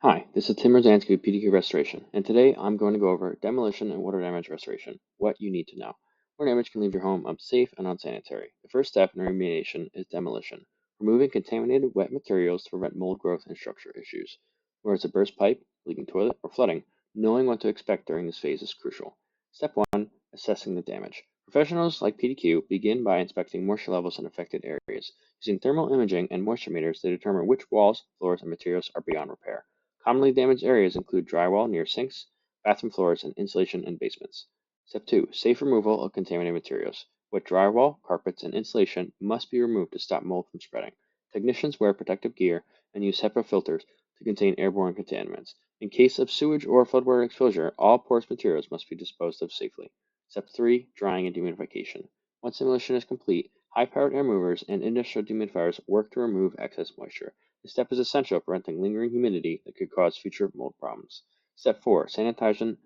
Hi, this is Tim Rosansky with PDQ Restoration, and today I'm going to go over demolition and water damage restoration, what you need to know. Water damage can leave your home unsafe and unsanitary. The first step in remediation is demolition, removing contaminated wet materials to prevent mold growth and structure issues. Whether it's a burst pipe, leaking toilet, or flooding, knowing what to expect during this phase is crucial. Step 1. Assessing the damage. Professionals like PDQ begin by inspecting moisture levels in affected areas, using thermal imaging and moisture meters to determine which walls, floors, and materials are beyond repair. Commonly damaged areas include drywall near sinks, bathroom floors, and insulation in basements. Step 2. Safe removal of contaminated materials. Wet drywall, carpets, and insulation must be removed to stop mold from spreading. Technicians wear protective gear and use HEPA filters to contain airborne contaminants. In case of sewage or floodwater exposure, all porous materials must be disposed of safely. Step 3. Drying and dehumidification. Once demolition is complete, high-powered air movers and industrial dehumidifiers work to remove excess moisture. This step is essential for preventing lingering humidity that could cause future mold problems. Step 4. Sanitization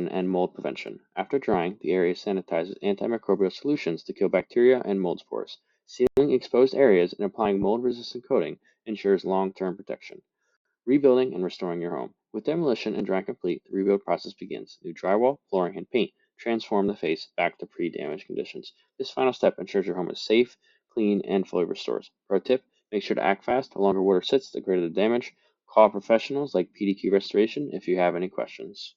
and mold prevention. After drying, the area is sanitized with antimicrobial solutions to kill bacteria and mold spores. Sealing exposed areas and applying mold-resistant coating ensures long-term protection. Rebuilding and restoring your home. With demolition and drying complete, the rebuild process begins. New drywall, flooring, and paint transform the face back to pre-damage conditions. This final step ensures your home is safe, clean, and fully restored. Pro tip, make sure to act fast. The longer water sits, the greater the damage. Call professionals like PDQ Restoration if you have any questions.